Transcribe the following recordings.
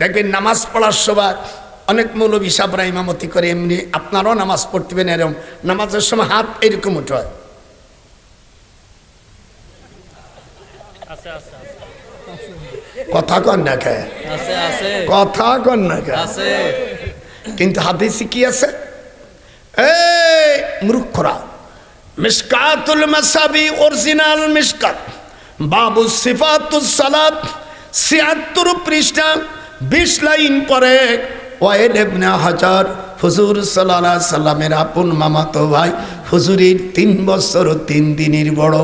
দেখবেন নামাজ পড়ার সময় অনেক মৌলবী সাহেবরা ইমামতি করে, এমনি আপনারাও নামাজ পড়তেবেন এরকম নামাজের সময় হাত এরকম উঠে, কথা কন না খায়, কথা কন না খায়, কিন্তু হাদিসে কি আছে? এই মূর্খরা, মিশকাতুল মাসাবি অরিজিনাল মিশকাত বাবু সিফাতুস সালাত ৭৬ পৃষ্ঠা ২০ লাইন পরে ওয়াইল ইবনে হাজার হুজুর সাল্লাল্লাহু আলাইহি সাল্লামের আপন মামাতো ভাই, হুজুরের ৩ বছর ৩ দিনের বড়,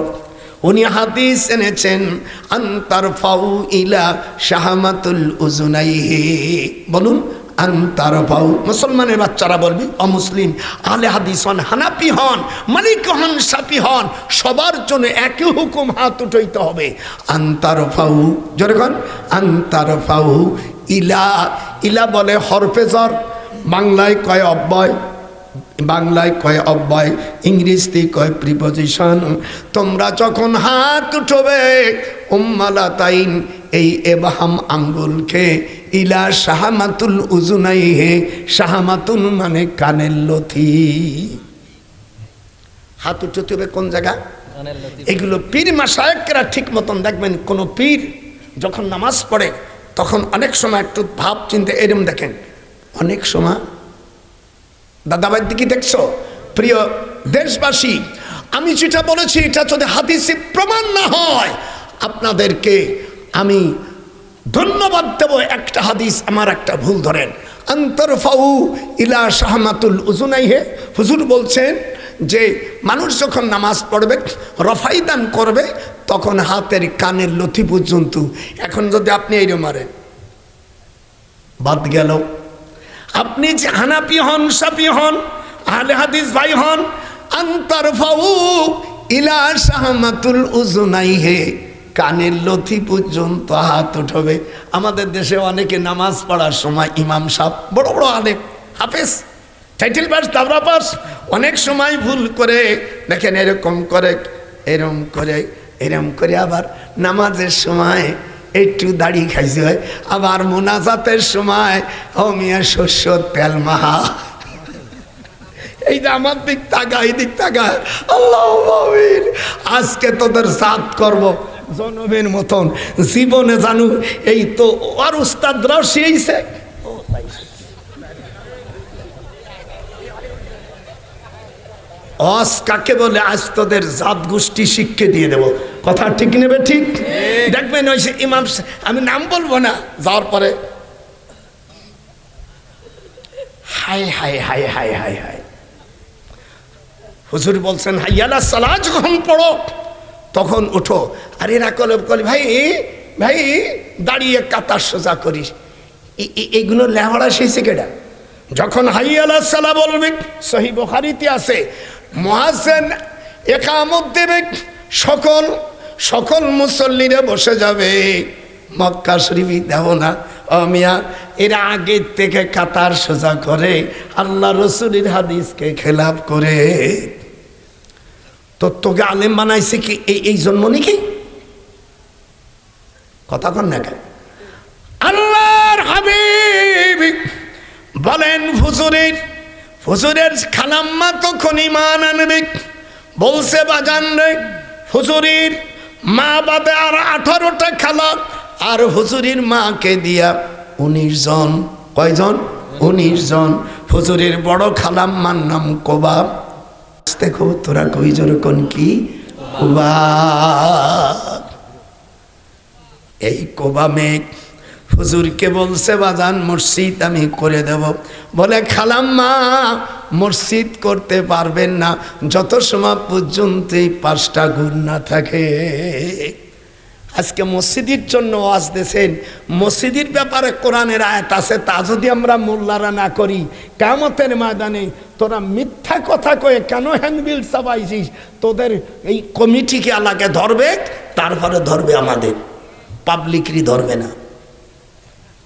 উনি হাদিস এনেছেন আনতার ফাউ ইলা শাহামাতুল উজুনাইহি। বলুন আনতার ফাউ, মুসলমানের বাচ্চারা বলবি, অমুসলিম আহলে হাদিস হন, হানাফি হন, মালিক হন, শাফি হন, সবার জন্য একই হুকুম, হাত উঠাইতে হবে। আনতার ফাউ, জোরে কোন, আনতার ফাউ ইলা, ইলা বলে হরফে জর, বাংলায় কয় অব্যয়, বাংলায় কয় অব্যয়, ইংরেজিতে কয় প্রিপজিশন। তোমরা যখন হাত উঠবে উম্মালাতাইন, এই এবাহাম আঙ্গুলকে, ইলা শাহামাতুল উজুনাইহে, শাহামাতুন মানে কানের লথি, হাত উঠতে হবে কোন জায়গা? এগুলো পীর মাশায়েখরা ঠিক মতন দেখবেন। কোন পীর যখন নামাজ পড়ে তখন অনেক সময় একটু ভাব চিন্তা এরম দেখেন, অনেক সময় দাদাভাই দিকে দেখছো। প্রিয় দেশবাসী, আমি যেটা বলেছি এটা যদি হাদিসে প্রমাণ না হয় আপনাদেরকে আমি ধন্যবাদ দেব। একটা হাদিস আমার একটা ভুল ধরেন, আন্তরফাউ ইলা শাহমাতুল উজুনাইহে, হুজুর বলছেন যে মানুষ যখন নামাজ পড়বে রফাইদান করবে তখন হাতের কানের লথি পর্যন্ত। এখন যদি আপনি এইরকম মারেন বাদ গেল, আপনি যে হানাফি হন, শাফি হন, আহলে হাদিস ভাই হন, আনতারফাউ ইলা শাহমাতুল উজুনাইহে, কানের লথি পর্যন্ত হাত উঠবে। আমাদের দেশে অনেকে নামাজ পড়ার সময় ইমাম সাহেব বড় বড় আলেম হাফেজ টাইটেল পাস দাবরা পাস অনেক সময় ভুল করে দেখেন, এরকম করে এরম করে এরম করে, আবার নামাজের সময় একটু দাড়ি খাইছে হয়, আবার মোনাজাতের সময় ও মিয়া শস্য তেল মাহা, এই যে আমার দিক তাকা, এই দিক তাকা, আল্লাহ আমিন, আজকে তোদের জাত করব জনমের মতন, জীবনে জানু এই তো আর উস্তাদরাও শিখেছে। অস কাকে বলে? আজ তোদের জাত গোষ্ঠী শিক্ষা দিয়ে দেব, কথা ঠিক নেবে? ঠিক দেখবেন ওই ইমাম, আমি নাম বলবো না, যাওয়ার পরে high high high high high high, হুজুর বলছেন হাইয়ালা সালাত যখন পড়ো তখন উঠো। আর এরা কলে ভাই ভাই দাঁড়িয়ে কাতার সোজা করিস, এইগুলো লেহাড়া শিখছে কেডা? যখন হাইয়ালা সালা বলবে, সহি বুখারীতে আছে, মুয়াজ্জিন ইকামত দেবে, সকল সকল মুসল্লিরা বসে যাবে। মক্কা শরীফে দেব না ও মিয়া, এরা আগের থেকে কাতার সোজা করে, আল্লাহ রসুলের হাদিসকে খেলাফ করে। তো তোকে আলেম বানাইছে কি এই জন্ম নাকি? কথা কন না কেন? আল্লাহর হাবিব বলেন, হুজুরের খালাম্মা তখন ঈমান আনবে, বলছে বাজান রে, হুজুরের মা বাদে আর 18টা খালা, আর হুজুরের মাকে দিয়া 19 জন। কয়জন? 19 জন। হুজুরের বড় খালাম্মার নাম কোবা। দেখো তোরা কই জোর কোন কি? কোবা। এই কোবা মেঘ হুজুরকে বলছে বাজান মসজিদ আমি করে দেব। বলে খালাম্মা মসজিদ করতে পারবেন না যত সময় পর্যন্ত এই 5টা গুণ না থাকে। আজকে মসজিদের জন্য ওয়াজ দিয়েছেন, মসজিদের ব্যাপারে কোরআনের আয়াত আছে, তা যদি আমরা মোল্লারা না করি, কিয়ামতের ময়দানে তোরা মিথ্যা কথা কয়ে কেন হ্যান্ডবিল চাবাইছিস? তোদের এই কমিটিকে আলাকে ধরবে, তারপরে ধরবে আমাদের, পাবলিকরি ধরবে না।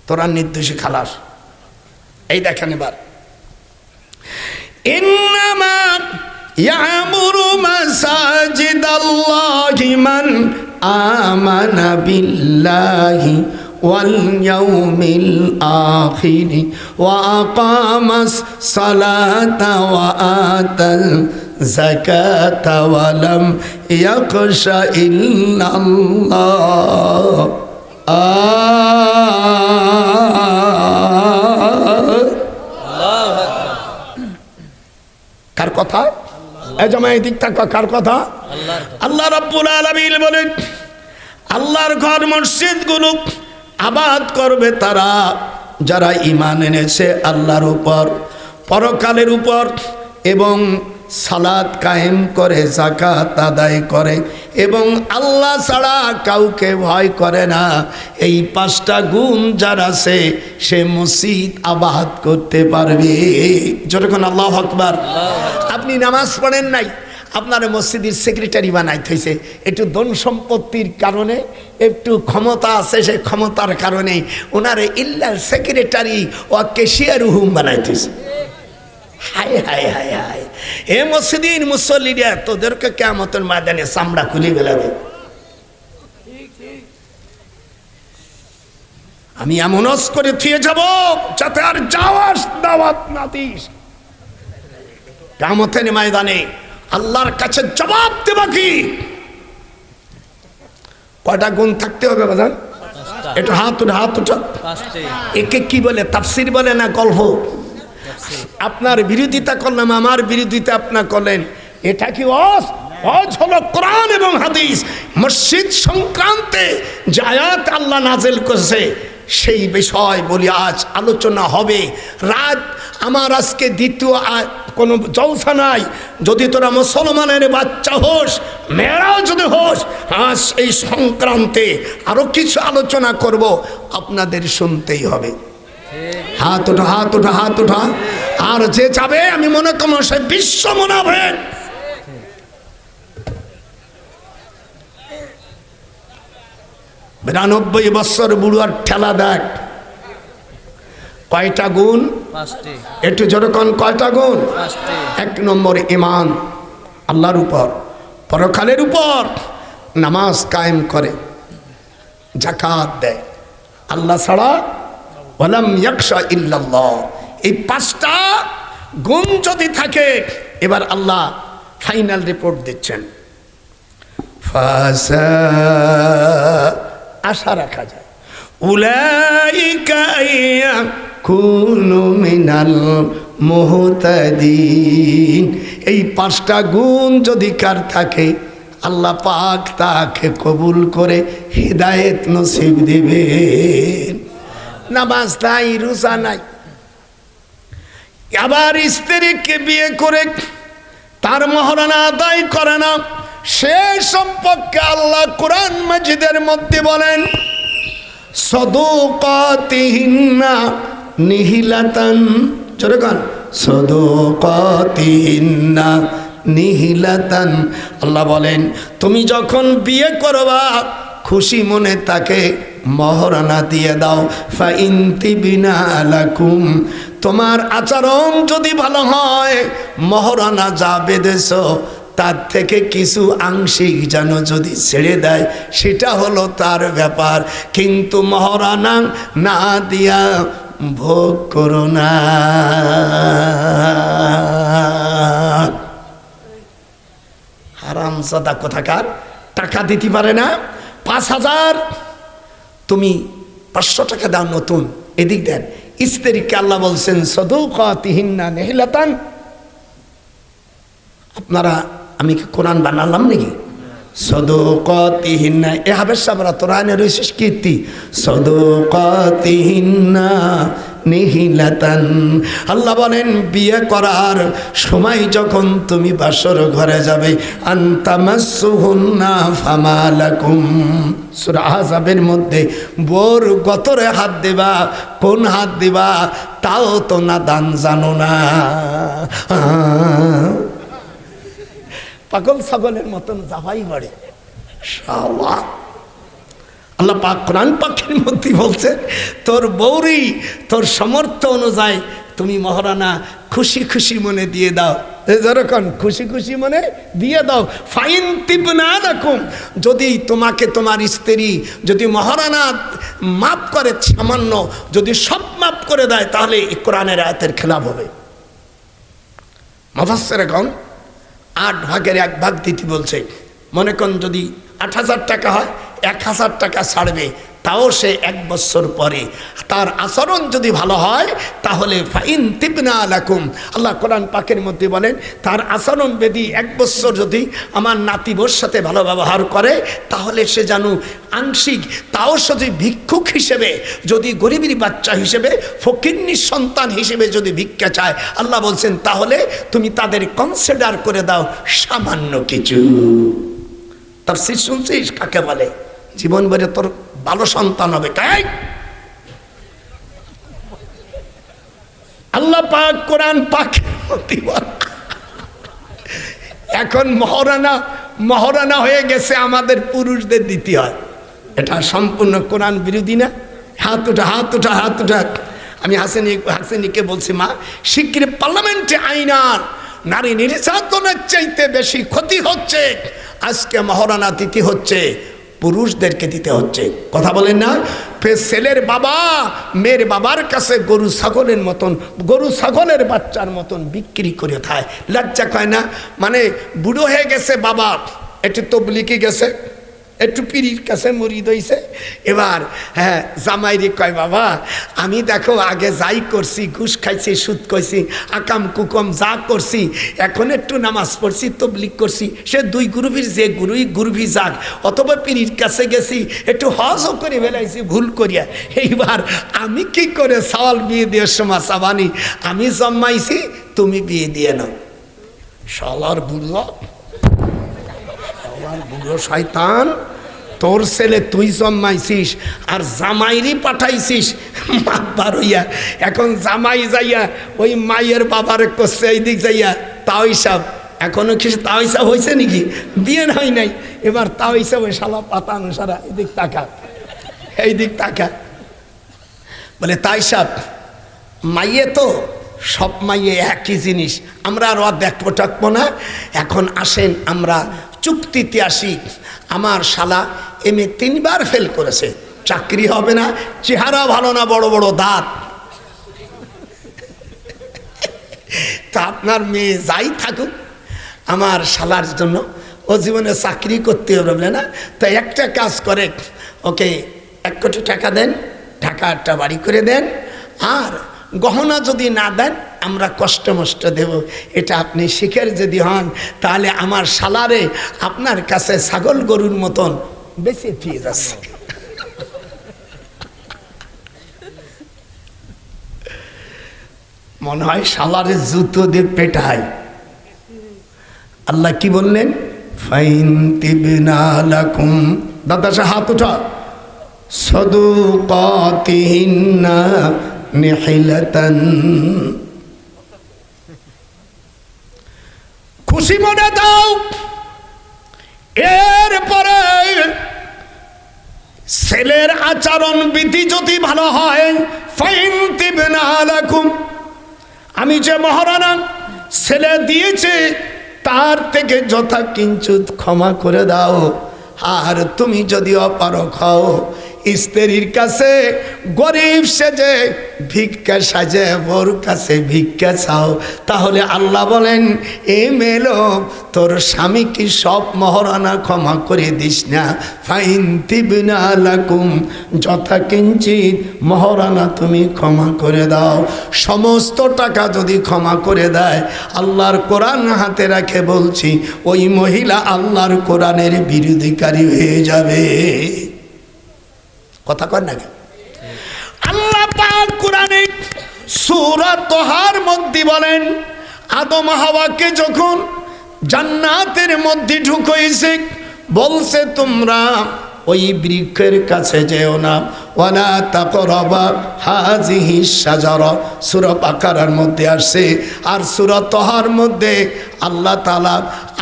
তোরা নির্দোষী খালাস। এই দেখেন এবার, ইন্নামা ইয়ামুরু মাসাজিদাল্লাহি মান আমানা বিল্লাহি واليوم الآخر وأقام الصلاة وآتى الزكاة ولم يخش إلا الله কার কথা? এই জামাই দিক থাকা কার কথা? আল্লাহ রাব্বুল আলামিন বলেন আল্লাহর ঘর মসজিদগুলো আবাদ করবে তারা যারা ঈমান এনেছে আল্লাহর উপর, পরকালের উপর, এবং সালাত কায়েম করে, যাকাত আদায় করে, এবং আল্লাহ ছাড়া কাউকে ভয় করে না। এই 5টা গুণ যার আছে সে মসজিদ আবাদ করতে পারবে। যতক্ষণ আল্লাহু আকবার। আপনি নামাজ পড়েন নাই, আপনার মসজিদের সেক্রেটারি বানাইতে হয়েছে, একটু ধন সম্পত্তির কারণে, একটু ক্ষমতা আছে, সেই ক্ষমতার কারণে ওনারে ইল্লা সেক্রেটারি ও কেশিয়ার হুম বানাইতে হয়েছে। হায় হায় হায় হায়, এ মসজিদের মুসল্লিরা তোদেরকে কিয়ামতের ময়দানে চামড়া খুলে ফেলাবে। আমি এমন করে থুয়ে যাব যাতে আর যাওয়ার দাওয়াত না দিস। কিয়ামতের ময়দানে আল্লাহর কাছে জবাব দেব কি? কয়টা গুণ থাকতে হবে বাজান? একটু হাত উঠা। একে কি বলে? তাফসীর বলে না গল্প? আপনার বিরোধিতা করলাম, আমার বিরোধিতা আপনার করলেন, এটা কি ওয়াজ হলো কোরআন এবং হাদিস। মসজিদ সংক্রান্তে যে আয়াত আল্লাহ নাযিল করেছে সেই বিষয় বলি আজ আলোচনা হবে। রাত আমার আজকে দ্বিতীয় কোনো জলসা নাই। যদি তোরা মুসলমানের বাচ্চা হোস, মেয়েরাও যদি হোস, আজ এই সংক্রান্তে আরো কিছু আলোচনা করব, আপনাদের শুনতেই হবে। হাত ওঠা। আর যে যাবে আমি মনে করবো সে বিশ্ব মুনাফিক। বিরানব্বই বছর বুড়ার ঠেলা দেখ। কয়টা গুণ? একটু যেরকম কয়টা গুণ? 1 নম্বর ঈমান আল্লাহর উপর, পরকালের উপর, নামাজ কায়েম করে, যাকাত দেয়, আল্লাহ ছাড়া ওয়ালাম ইয়াখশা ইল্লাল্লাহ। এই 5টা গুণ যদি থাকে, এবার আল্লাহ ফাইনাল রিপোর্ট দিচ্ছেন। আশা রাখা যায় উলাইকা ইয়াকুনু মিনাল মুহতাদিন। এই 5টা গুণ যদি কার থাকে, আল্লাহ পাক তাকে কবুল করে হিদায়েত নসিব দিবেন। নামাজ নাই, রোজা নাই, আবার স্ত্রীকে বিয়ে করে তার মহরানা আদায় করে না, সে সম্পর্কে আল্লাহ কোরআন মাজিদের মধ্যে বলেন সাদাকাতিহিন্না নিহিলাতান। যেরকম সাদাকাতিহিন্না নিহিলাতান, আল্লাহ বলেন তুমি যখন বিয়ে করবা খুশি মনে তাকে মহরানা দিয়ে দাও। ফাইনতিবিনা লাকুম, তোমার আচরণ যদি ভালো হয়, মহরানা যা বেঁধেছ তার থেকে কিছু আংশিক যেন যদি ছেড়ে দেয়, সেটা হলো তার ব্যাপার, কিন্তু মহরানা না দিয়া ভোগ করো না। হারামজাদা কোথাকার, টাকা দিতে পারে না, 5,000 তুমি 500 টাকা দাও নতুন, এদিক দেন। স্ত্রীকে আল্লাহ বলছেন সাদাকাতিহিন্না নিহিলাতান। আপনারা, আমি কি কোরআন বানালাম নাকি? সাদাকাতিহিন্না, এ হাবেশ সাবরা তোরানে রইছিস কীর্তি। সাদাকাতিহিন্না নিহিলাতান, আল্লাহ বলেন বিয়ে করার সময় যখন তুমি বাসর ঘরে যাবে, আনতামাসসুহুন্না ফামালাকুম, সূরা আহজাবের মধ্যে বোর গতরে হাত দিবা, কোন হাত দিবা তাও তো না দান জানো না। পাগল ছাগলের মতন জাভাই বাড়ে শালা। আল্লাহ পাক কোরআন পাকের মধ্যে বলছেন তোর বৌরি তোর সামর্থ্য অনুযায়ী তুমি মহারানা খুশি খুশি মনে দিয়ে দাও, যেরকম খুশি খুশি মনে দিয়ে দাও। ফাইন তিবনা লাকুম, যদি তোমাকে তোমার স্ত্রী যদি মহারানা মাফ করে সামান্য, যদি সব মাফ করে দেয়, তাহলে এই কোরআনের আয়াতের খেলাফ হবে। মুফাসসিরগণ 8 ভাগের 1 ভাগ দিতে বলছে। মনে করেন যদি 8,000 টাকা হয়, 1,000 টাকা ছাড়বে, তাও সে 1 বছর পরে। তার আচরণ যদি ভালো হয় তাহলে ফাইন তিবনা লাকুম, আল্লাহ কোরআন পাকের মধ্যে বলেন তার আচরণ বেদি 1 বছর যদি আমার নাতিবোর সাথে ভালো ব্যবহার করে, তাহলে সে জানো আংশিক, তাও যদি ভিক্ষুক হিসেবে, যদি গরিবের বাচ্চা হিসেবে, ফকিন্নির সন্তান হিসেবে যদি ভিক্ষা চায়, আল্লাহ বলছেন তাহলে তুমি তাদের কনসিডার করে দাও সামান্য কিছু। তাফসীর শুনছিস কাকে বলে? জীবন ভরে তোর ভালো সন্তান হবে। তাই আল্লাহ পাক কোরআন পাক এখন মহারানা হয়ে গেছে আমাদের পুরুষদের দিতে হয়। এটা সম্পূর্ণ কোরআন বিরোধী না? হাত উঠা, হাত উঠা, হাত উঠা। আমি হাসিনীকে বলছি, মা শিগগির পার্লামেন্টে আইন আন, নারী নির্যাতনের চাইতে বেশি ক্ষতি হচ্ছে, আজকে মহারানা দিতে হচ্ছে পুরুষদেরকে দিতে হচ্ছে। কথা বলেন না? ছেলের বাবা মেয়ের বাবার কাছে গরু ছাগলের মতন, গরু ছাগলের বাচ্চার মতন বিক্রি করে খায়। লজ্জা কয় না? মানে বুড়ো হয়ে গেছে বাবা, একটু তবলিকে গেছে, একটু পীরির কাছে মুরিদ হইছে, এবার হ্যাঁ জামাইরে কয়, বাবা আমি দেখো আগে যাই করছি, ঘুষ খাইছি, সুদ খাইছি, আকাম কুকম যা করছি, এখন একটু নামাজ পড়ছি, তবলিগ করছি, সে 2 গ্রুপের যে গ্রুপই যাক, অথবা পীরির কাছে গেছি, একটু হজও করে ফেলাইছি ভুল করিয়া, এইবার আমি কি করে সওয়াল বিয়ে দিয়ে সময় চাবানি, আমি জন্মাইছি তুমি বিয়ে দিয়ে নাও। শালার বুড়ো, বুড়ো শয়তান, তোর ছেলে তুই জন্মাইছিস আর জামাইরই পাঠাইছিস মাতবার হইয়া। এখন জামাই যাইয়া ওই মায়ের বাবার করছে এই দিক যাইয়া তাও হিসাব, এখনো কি তাও হিসাব হয়েছে নাকি? বিয়ে হয় নাই, এবার তাও হিসাব ওই শালা পাতানো সারা এদিক তাকা, এই দিক তাকা, বলে তাই সাপ মাইয়ে তো সব মাইয়ে একই জিনিস, আমরা আর দেখবো টাকবো না। এখন আসেন আমরা চুক্তিতে আসি। আমার শালা এমএ 3 বার ফেল করেছে, চাকরি হবে না, চেহারা ভালো না, বড় বড় দাঁত, তা আপনার মেয়ে যাই থাকুক, আমার শালার জন্য ও জীবনে চাকরি করতে হবে না, তাই একটা কাজ করে ওকে 1 কোটি টাকা দেন, ঢাকা একটা বাড়ি করে দেন, আর গহনা যদি না দেন আমরা কষ্ট মষ্ট দেব। এটা আপনি শিখের যদি হন, তাহলে আমার শালারে আপনার কাছে ছাগল গরুর মতন বেঁচে ফিরে যাচ্ছে। মনে হয় শালারে জুতো দিয়ে পেটায়। আল্লাহ কি বললেন? ফাইন তিবনা লাকুম, দাদা সে হাত উঠা, সাদুকাতিহিন্না নিহিলাতান, খুশি মনে দাও। এরপরে ছেলের আচরণ বিধি যদি ভালো হয়, ফাইন তিবনা লাকুম, আমি যে মহারানা ছেলে দিয়েছে তার থেকে যথা কিঞ্চিত ক্ষমা করে দাও। আর তুমি যদি অপারক হও, স্ত্রীর কাছে গরিব সেজে ভিক্ষা সাজে ওর কাছে ভিক্ষা চাও, তাহলে আল্লাহ বলেন এ মেলো তোর স্বামী কি সব মহারানা ক্ষমা করে দিস না? ফাইন তিবনা লাকুম, যথা কিঞ্চিত মহারানা তুমি ক্ষমা করে দাও। সমস্ত টাকা যদি ক্ষমা করে দেয়, আল্লাহর কোরআন হাতে রাখে বলছি, ওই মহিলা আল্লাহর কোরআনের বিরোধিকারী হয়ে যাবে। কথা কর না কেন? আল্লাহ পাক কোরআনে সূরা তাহার মধ্যে বলেন, আদম হাওয়াকে যখন জান্নাতের মধ্যে ঢুকাইছে, বলছে তোমরা ওই বৃক্ষের কাছে যেও না, ওয়ালা তাকরাবা হাযিহি শাজারা সূরা বাকারার মধ্যে আসছে। আর সূরা তাহার মধ্যে আল্লাহ তাআলা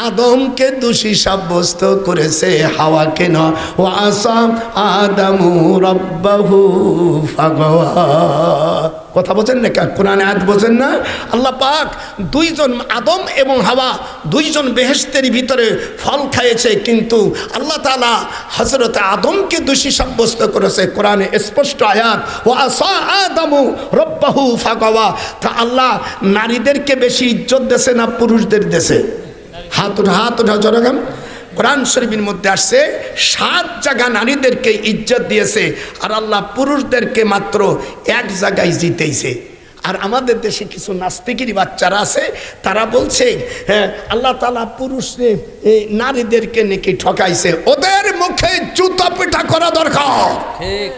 আদমকে দোষী সাব্যস্ত করেছে, হাওয়াকে না। ওয়া আসা আদামু রাব্বাহু ফাগাওয়া। কথা বোঝেন না? কোরআনে আয়াত বোঝেন না? আল্লাহ পাক দুইজন আদম এবং হাওয়া দুইজন বেহেশতের ভিতরে ফল খাইয়েছে, কিন্তু আল্লাহ তাআলা হযরত আদমকে দোষী সাব্যস্ত করেছে। কোরআনে স্পষ্ট আয়াত, ওয়া আসা আদামু রাব্বাহু ফাগাওয়া। তা আল্লাহ নারীদেরকে বেশি ইজ্জত দেছে না পুরুষদের দেছে? হাত ওঠা জনগণ। কোরআন শরীফের মধ্যে আসছে 7 জায়গা নারীদেরকে ইজ্জত দিয়েছে, আর আল্লাহ পুরুষদেরকে মাত্র 1 জায়গায় জিতেইছে। আর আমাদের দেশে কিছু নাস্তিকের বাচ্চারা আছে, তারা বলছে হ্যাঁ আল্লাহ তাআলা পুরুষে নারীদেরকে নাকি ঠকাইছে। ওদের মুখে জুতা পিটা করা দরকার। ঠিক,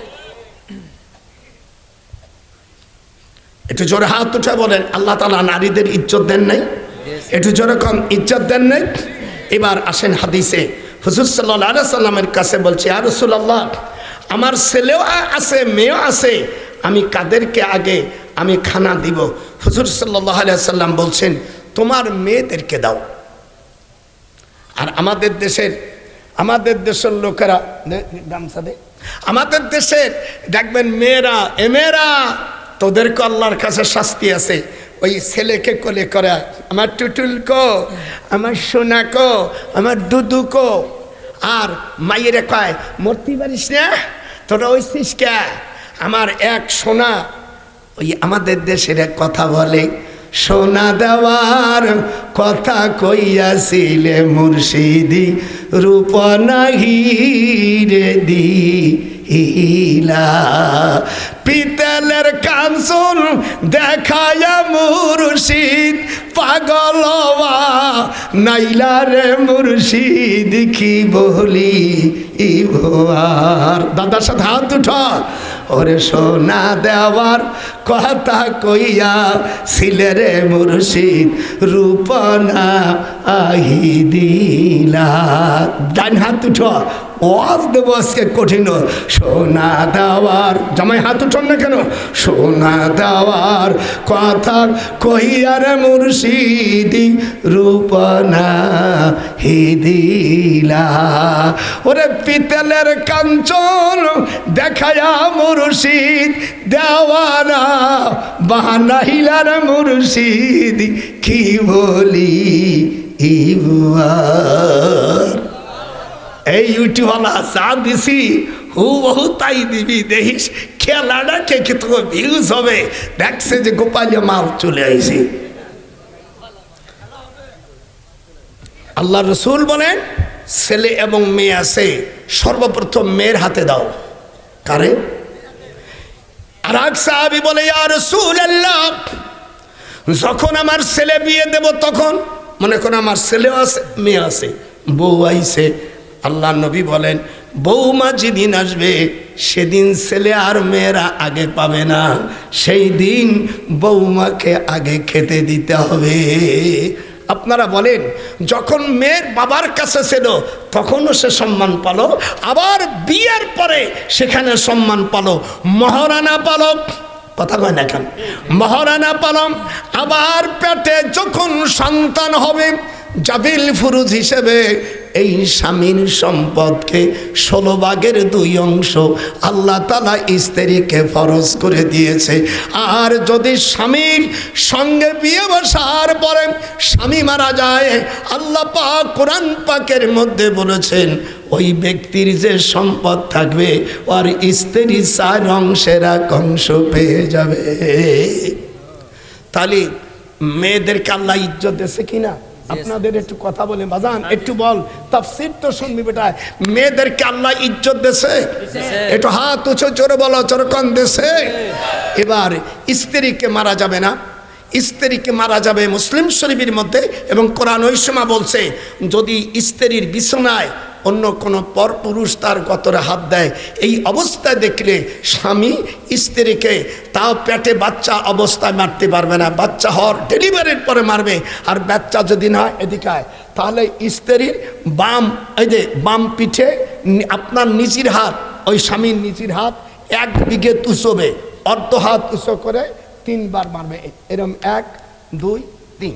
একটু জোরে হাত উঠে বলেন, আল্লাহ তাআলা নারীদের ইজ্জত দেন নাই? একটু জোরে কম, ইজ্জত দেন নাই? এবার আসেন হাদিসে, হুজুর সাল্লাল্লাহু আলাইহি সাল্লামের কাছে বলছে, ইয়া রাসূলুল্লাহ, আমার ছেলেও আছে মেয়েও আছে, আমি কাদেরকে আগে আমি খানা দিব? হুজুর সাল্লাল্লাহু আলাইহি সাল্লাম বলছেন, তোমার মেয়েদেরকে দাও। আর আমাদের দেশের লোকেরা গামছা দে, আমাদের দেশের দেখবেন মেয়েরা তোদেরকে আল্লাহর কাছে শাস্তি আছে। ওই ছেলেকে কোলে করে, আমার টুটুল কো, আমার সোনা কো, আমার দুদু কো। আর মাইয়েরে কয়, মরতে পারিস না, তোরা ওইছিস কে? আমার এক সোনা। ওই আমাদের দেশের এক কথা বলে, সোনা দেওয়ার কথা কইয়াছিলে মুর্শিদি, রূপ নাহি রে দিলা। পিতলের কাঞ্চন দেখায়া মুর্শিদ পাগলওয়া নাইলা রে মুর্শিদ, কি বলি ইভার। দাদার সাথে হাত উঠা। ওরে সোনা দেওয়ার কথা কইয়া ছিলে রে মুর্শিদ, রূপ না আহি দিলা। ডান হাত উঠো, ওয়াজ দেবো আজকে কঠিন। সোনা দেওয়ার, জামাই হাত উঠন না কেন? সোনা দেওয়ার কথা কইয়া রে মুর্শিদি, রূপ না হি দিলা। ওরে পিতলের কাঞ্চন দেখায়া মুর্শিদ দেওয়ানা বানাইলার মুর্শিদ, কি বলি ইবার। এই ইউটিউবওয়ালা চা দিছি হু বহু তাই দিবি, দেখিস খেলাটা কে তোকে ভিউজ হবে। দেখছে যে গোপালীয় মাল চলে আইছে। আল্লাহ রসুল বলেন, ছেলে এবং মেয়ে আছে, সর্বপ্রথম মেয়ের হাতে দাও। কারে? আর এক সাহাবী বলে, ইয়া রাসূলুল্লাহ, যখন আমার ছেলে বিয়ে দেব তখন, মনে করো আমার ছেলেও আছে মেয়ে আছে, বউ আইছে। আল্লাহ নবী বলেন, বৌমা যেদিন আসবে সেদিন ছেলে আর মেয়েরা আগে পাবে না, সেই দিন বৌমাকে আগে খেতে দিতে হবে। আপনারা বলেন, যখন মেয়ের বাবার কাছে ছিল তখনও সে সম্মান পালো, আবার বিয়ের পরে সেখানে সম্মান পালো। মহারানা পালক, কথা কয় না কেন? মহারানা পালক। আবার পেটে যখন সন্তান হবে, জাবিল ফুরুজ হিসেবে এই স্বামীর সম্পদকে 16 ভাগের 2 অংশ আল্লাহ তাআলা স্ত্রীকে ফরজ করে দিয়েছে। আর যদি স্বামীর সঙ্গে বিয়ে বসার পরে স্বামী মারা যায়, আল্লাহ পাক কোরআন পাকের মধ্যে বলেছেন, ওই ব্যক্তির যে সম্পদ থাকবে আর স্ত্রী 4 অংশের 1 অংশ পেয়ে যাবে। তাহলে মেয়েদেরকে আল্লাহ ইজ্জত দিয়েছে কিনা? আপনাদের একটু কথা বলে বাজান, একটু বল, তাফসীর তো শুনবি বেটা। মেয়েদেরকে আল্লাহ ইজ্জত দেছে, একটু হাত উঁচু জোরে বলো, চরকন দেছে। এবার স্ত্রীকে মারা যাবে না, স্ত্রীকে মারা যাবে মুসলিম শরীফের মধ্যে, এবং কোরআন ওই সময় বলছে, যদি স্ত্রীর বিছানায় অন্য কোনো পরপুরুষ তার গতরে হাত দেয়, এই অবস্থায় দেখলে স্বামী স্ত্রীকে তাও পেটে বাচ্চা অবস্থায় মারতে পারবে না, বাচ্চা হওয়ার ডেলিভারির পরে মারবে। আর বাচ্চা যদি না এদিকে হয়, তাহলে স্ত্রীর বাম, এই যে বাম পিঠে আপনার নিচের হাত, ওই স্বামীর নিচের হাত 1 বিঘে উঁচবে, অর্ধ হাত উঁচু করে 3 বার মারবে, এরকম 1 2 3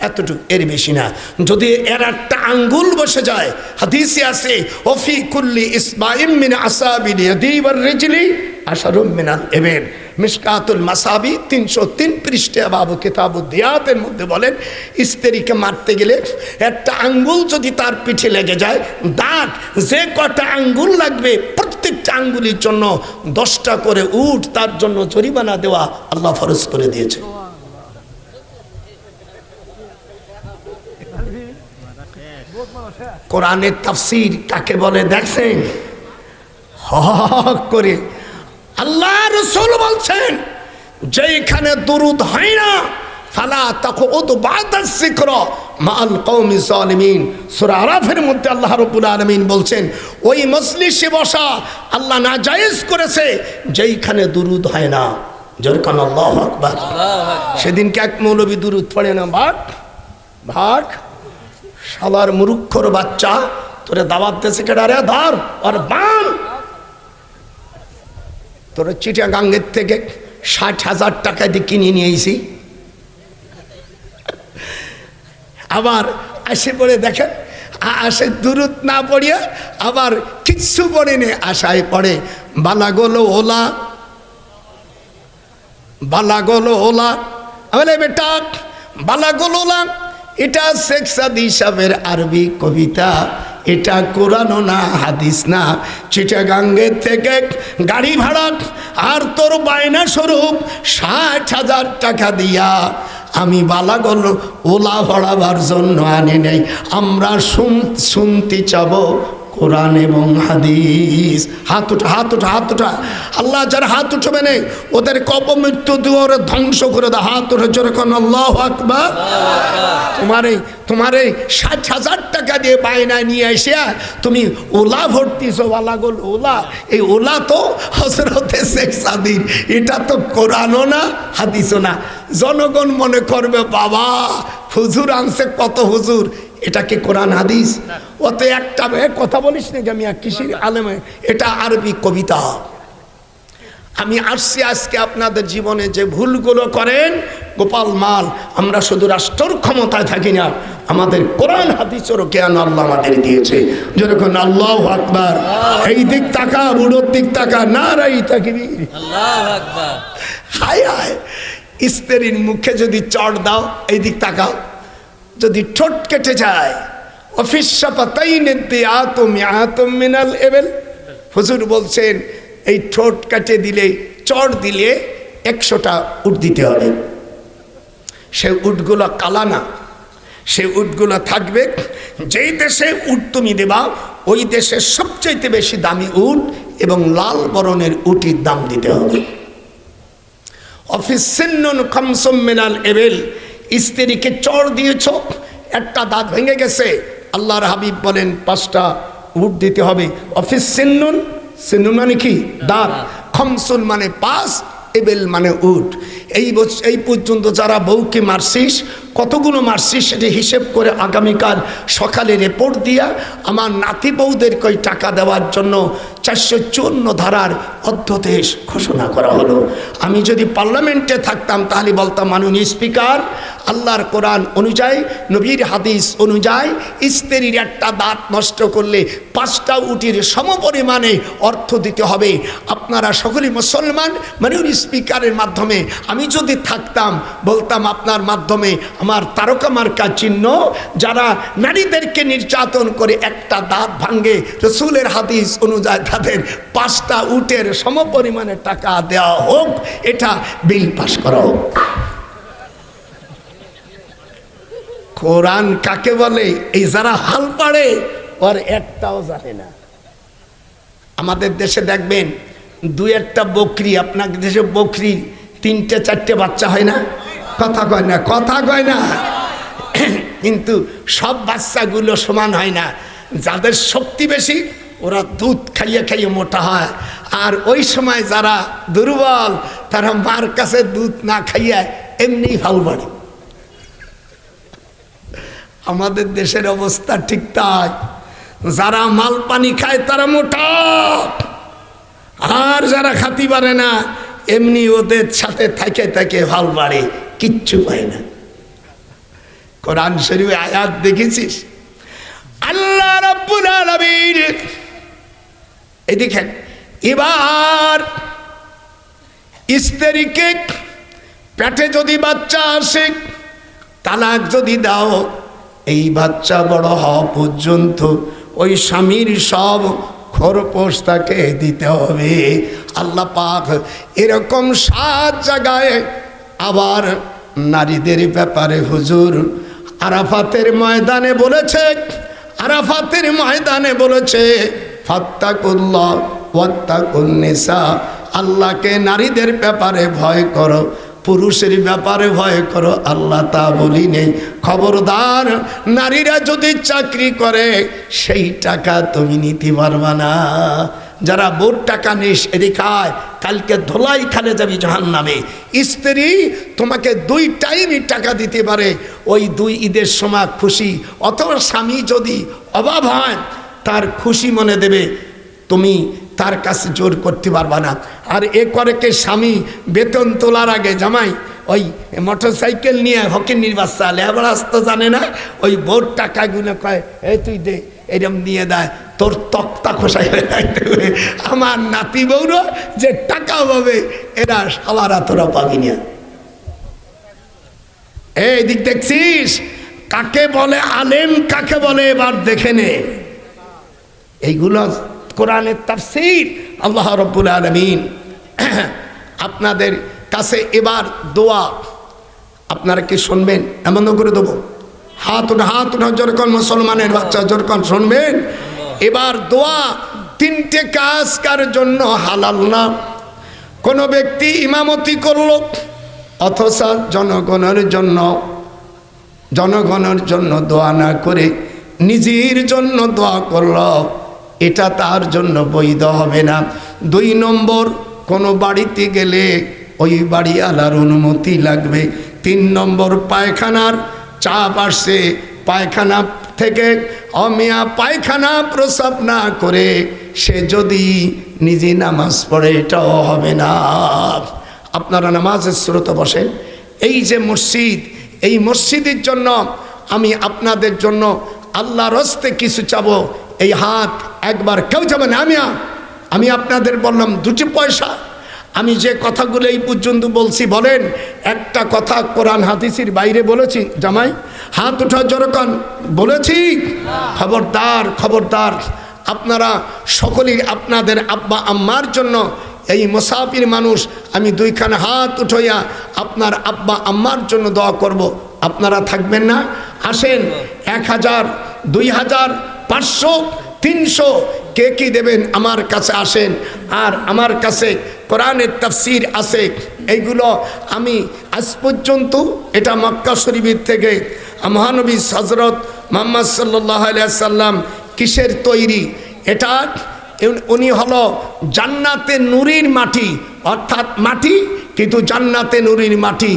এতটুকু, এর বেশি না। যদি এর একটা আঙ্গুল বসে যায়, হাদিসে আছে ওফি কুল্লি ইসমাইম মিন আসাবিল ইয়াদি ওয়ার রিজলি আশারুম মিনাল ইবিল। মিশকাতুল মাসাবি 303 পৃষ্ঠা বাবু কিতাবুদ দিয়াতের মধ্যে বলেন, স্ত্রীকে মারতে গেলে একটা আঙ্গুল যদি তার পিঠে লেগে যায়, দাঁত যে কটা আঙ্গুল লাগবে প্রত্যেকটা আঙ্গুলির জন্য 10টা করে উট তার জন্য জরিমানা দেওয়া আল্লাহ ফরজ করে দিয়েছে। কোরআনের তাফসীর কাকে বলে দেখছেন? হক করে আল্লাহ রাসূল বলছেন, যেখানে দুরূদ হয় না ফালা তাকুদ বাদা যিকর মাআল কওমি যালিমিন। সূরা আরাফের মধ্যে আল্লাহ রাব্বুল আলামিন বলছেন, ওই মজলিসে বসা আল্লাহ নাজায়েজ করেছে যেখানে দুরূদ হয় না। যেরকম আল্লাহু আকবার। সেদিনকে এক মৌলবী দুরূদ পড়ে না, ভাগ শালার মুরুক্ষর বাচ্চা, তোরে দাওয়াত দেশে কেডারে ধর আর বান, তোর চিটাগাঙ্গের থেকে 60,000 টাকা দিয়ে কিনে নিয়েছি। আবার আসে পড়ে দেখেন, আসে দুরুদ না পড়িয়া আবার কিচ্ছু পড়ে নে, আশায় পড়ে বালাগোলো ওলা, বালাগোলো ওলা। বলে বেটা বালাগোলো ওলা এটা শেখ সাদি সাহেবের আরবি কবিতা, এটা কোরআনও না হাদিস না। চিটাগাঙ্গের থেকে গাড়ি ভাড়া আর তোর বায়না স্বরূপ 60,000 টাকা দিয়া আমি বালাগল ওলা ভাড়াবার জন্য আনি নেই। আমরা শুনতে চাবো কোরআন এবং হাদিস। হাত উঠা, হাত উঠা, হাত উঠা। আল্লাহ যার হাত উঠবে না ওদের অপমৃত্যু দিয়ে ধ্বংস করে দেয়। হাত উঠে যেরকম আল্লাহু আকবার। তোমারে 60,000 টাকা দিয়ে বায়না নিয়ে এসে তুমি ওলা ভর্তিছো, ওলাগোল ওলা। এই ওলা তো হযরতে শেখ সাদির, এটা তো কোরআনও না হাদিসও না। জনগণ মনে করবে বাবা হুজুর আনছে কত হুজুর, এটা কি কোরআন হাদিস? অত একটা কথা বলিস নাকি আমি কিসের আলেমে, এটা আরবি কবিতা। আমি আসছি আজকে আপনাদের জীবনে যে ভুলগুলো করেন গোপাল মাল, আমরা শুধু রাষ্ট্রের ক্ষমতায় থাকি না, আমাদের কোরআন হাদিসের জ্ঞান আল্লাহ আমাদের দিয়েছে। যেরকম আল্লাহু আকবার, এই দিক তাকা, বুড়োর দিক তাকা, নারাই তাকবীর, আল্লাহু আকবার। হায় হায়, স্ত্রীর মুখে যদি চড় দাও, এই দিক তাকাও, যদি ঠোঁট কেটে যায়, অফিস মিনাল এবেল, হুজুর বলছেন এই ঠোঁট কেটে দিলে, চড় দিলে 100টা উট দিতে হবে। সে উটগুলো কালা না, সে উটগুলো থাকবে যেই দেশে উট তুমি দেবা ওই দেশে সবচাইতে বেশি দামি উট এবং লাল বরণের উটির দাম দিতে হবে। অফিস সিন্নুন খামসুম মিনাল এবেল, স্ত্রীকে চড় দিয়েছ, একটা দাঁত ভেঙে গেছে, আল্লাহর হাবিব বলেন 5টা উট দিতে হবে। অফিস সিন্নুন, সিন্নুন মানে কি দাঁত, খামসুন মানে 5, এবেল মানে উট। এই পর্যন্ত যারা বউকে মারছিস, কতগুলো মারছিস সেটি হিসেব করে আগামীকাল সকালে রিপোর্ট দিয়া আমার নাতি বউদেরকে টাকা দেওয়ার জন্য 454 ধারার অধ্যাদেশ ঘোষণা করা হলো। আমি যদি পার্লামেন্টে থাকতাম তাহলে বলতাম, মাননীয় স্পিকার, আল্লাহর কোরআন অনুযায়ী, নবীর হাদিস অনুযায়ী স্ত্রীর একটা দাঁত নষ্ট করলে 5টা উটির সমপরিমাণে অর্থ দিতে হবে। আপনারা সকলেই মুসলমান, মাননীয় স্পিকারের মাধ্যমে আমি যদি থাকতাম বলতাম, আপনার মাধ্যমে আমার তারকা মার্কা চিহ্ন যারা নারীদেরকে নির্যাতন করে একটা দাঁত ভাঙ্গে, রসুলের হাদিস অনুযায়ী তাদের 5টা উটের সমপরিমাণে টাকা দেওয়া হোক, এটা বিল পাস করা হোক। কোরআন কাকে বলে এই যারা হাল পাড়ে ওর একটাও জানে না। আমাদের দেশে দেখবেন 2-1টা বকরি, আপনার দেশে বকরি 3-4টে বাচ্চা হয় না, কথা কয় না, কথা কয় না। কিন্তু সব বাচ্চাগুলো সমান হয় না। যাদের শক্তি বেশি ওরা দুধ খাইয়ে খাইয়ে মোটা হয়, আর ওই সময় যারা দুর্বল তারা মার কাছে দুধ না খাইয়ে এমনি ভাল বাড়ে। আমাদের দেশের অবস্থা ঠিক তাই, যারা মাল পানি খায় তারা মোটা, আর যারা খাতি পারে না এমনি ওদের সাথে থাকে থাকে ভাল বাড়ে, কিচ্ছু পায় না। কোরআন শরীফ আয়াত দেখেছিস? আল্লাহ রাব্বুল আলামিন এই দেখেন, এবার স্ত্রীকে পেটে যদি বাচ্চা আসে, তালাক যদি দাও, এই বাচ্চা বড় হওয়া পর্যন্ত ওই স্বামীর সব খরপোশ তাকে দিতে হবে। আল্লাহ পাক এরকম 7 জায়গায় আবার নারীদের ব্যাপারে হুজুর আরাফাতের ময়দানে বলেছে, আরাফাতের ময়দানে বলেছে ফাত্তাকুল্লাহ ওয়াত্তাকুন নিসা, আল্লাহকে নারীদের ব্যাপারে ভয় করো, পুরুষের ব্যাপারে ভয় করো। আল্লাহ তা বলি নেই। খবরদার, নারীরা যদি চাকরি করে সেই টাকা তুমি নিতে পারবা না। যারা বোর টাকা নিস এদিকায়, কালকে ধোলাই খালে যাবি জাহান্নামে। স্ত্রী তোমাকে 2 টাইমই টাকা দিতে পারে, ওই 2 ঈদের সময় খুশি, অথবা স্বামী যদি অভাব হয় তার খুশি মনে দেবে, তুমি তার কাছে জোর করতে পারবা না। আর এ করে কে, স্বামী বেতন তোলার আগে জামাই ওই মোটর সাইকেল নিয়ে হকের নির্বাচন লেবার আসতে জানে না, ওই বোর টাকাগুলো কয় এই তুই দে, এরম দিয়ে দেয়, তোর তক্তা খোসাই হয়ে থাকতে হবে। আমার নাতি বউরা যে টাকা পাবে এরা সালারা তোরা পাবি না। এই দিক দেখছিস কাকে বলে আলেম, কাকে বলে এবার দেখে নে। এইগুলো কোরআনের তাফসীর। আল্লাহ রাব্বুল আলামিন আপনাদের কাছে এবার দোয়া, আপনারা কি শুনবেন? এমন করে দেবো, হাত উঠা যেরকম মুসলমানের বাচ্চা যেরকম শুনবেন। এবার দোয়া, 3টে কাজ কার জন্য হালাল না। কোনো ব্যক্তি ইমামতি করলো অথচ জনগণের জন্য দোয়া না করে নিজের জন্য দোয়া করলো, এটা তার জন্য বৈধ হবে না। 2 নম্বর, কোনো বাড়িতে গেলে ওই বাড়িওয়ালার অনুমতি লাগবে। 3 নম্বর, পায়খানার চাপ আসছে, পায়খানা থেকে অমিয়া পায়খানা প্রস্রাব না করে সে যদি নিজে নামাজ পড়ে এটাও হবে না। আপনারা নামাজের স্রোতে বসেন। এই যে মসজিদ, এই মসজিদের জন্য আমি আপনাদের জন্য আল্লাহর হস্তে কিছু চাবো। এই হাত একবার কেউ যাবে না। আমি আপনাদের বললাম 2টি পয়সা। আমি যে কথাগুলো এই পর্যন্ত বলছি, বলেন একটা কথা কোরআন হাদিসের বাইরে বলেছি? জামাই হাত উঠা যেরকম বলেছি? খবরদার, আপনারা সকলেই আপনাদের আব্বা আম্মার জন্য, এই মুসাফির মানুষ, আমি 2খানা হাত উঠাইয়া আপনার আব্বা আম্মার জন্য দোয়া করব। আপনারা থাকবেন না? আসেন, 1000, 2000, 500, 300 কে কি দেবেন আমার কাছে আসেন। আর আমার কাছে কোরআনের তাফসীর আছে, এইগুলো আমি আজ পর্যন্ত, এটা মক্কা শরীফের থেকে মহানবী হযরত মুহাম্মদ সাল্লাল্লাহু আলাইহি সাল্লাম কিসের তৈরি, এটা উনি হলো জান্নাতে নূরের মাটি, অর্থাৎ মাটি কিন্তু জান্নাতে নূরের মাটি।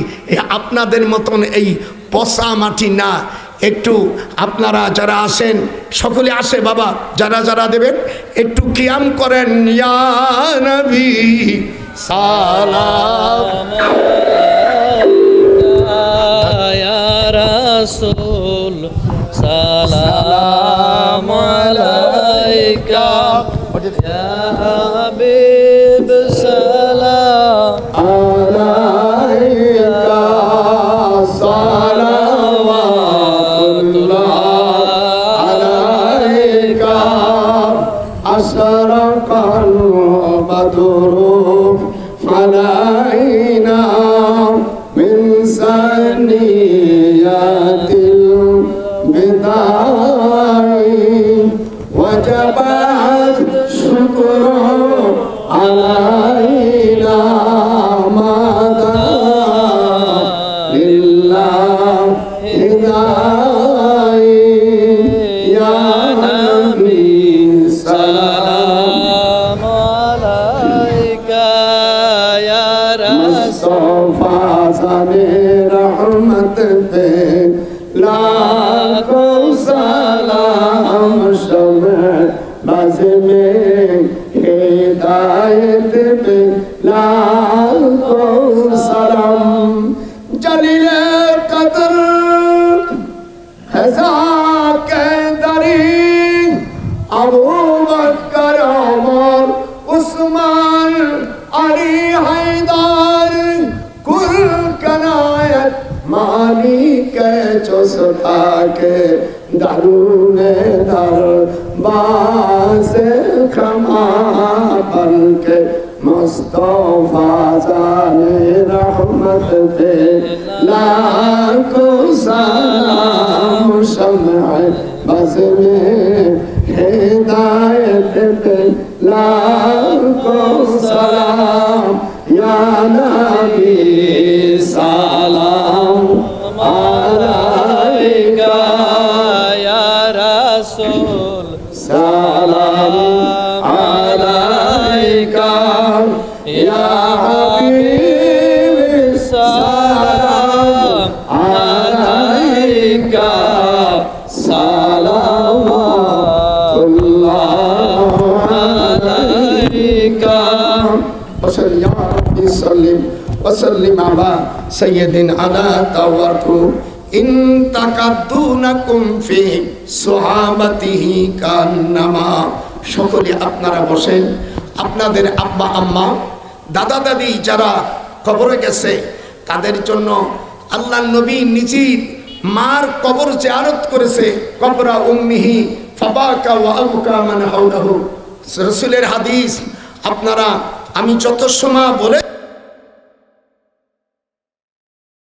আপনাদের মতন এই পচা মাটি না। একটু আপনারা যারা আসেন, সকলে আসে বাবা, যারা দেবেন একটু কিয়াম করেন। ইয়া নবী সালাম ইয়া রাসূল সালাম আলাইকা ইয়া হাবিব সালাম আলাইকা সালাওয়াতুল্লাহ আলাইকা আশরাকাল বদরু আলাইনা মিন সানিয়াতিল বিদাই ওয়াজাবাত শুকরু আলাইনা মাদা লিল্লাহ ইদাই ইয়া নবী সালাম আলাইকা ইয়া মুস্তাফা সানে রহমত পে লাখো সালাম শবে বাজমে হিদায়ত मालिक चुस्ता के दरूने दर बास खमा बन के मुस्तफा जाने रहमत पे लाखों सलाम शम्अ बज़ में हिदायत पे लाखों सलाम या नबी सलाम अलैका या रसूल सलाम अलैका या हबीब सलाम अलैका सलामुल्लाह अलैका वसल या रब्बी सल्लिम वसल्लिम अला सय्यदिन अला तवरतु इन ताकाद्दुनाकुम फी सुहाबतिही কান্নামা। সকলে আপনারা বসেন। আপনাদের আব্বা আম্মা দাদা দাদি যারা কবরে গেছে তাদের জন্য আল্লাহ নবী নিজের মার কবর জিয়ারত করেছে। কবরা উম্মিহি ফাবাকা ওয়া আবকা মান হাওলাহু, রাসূলের হাদিস। আপনারা আমি যত সময় বলে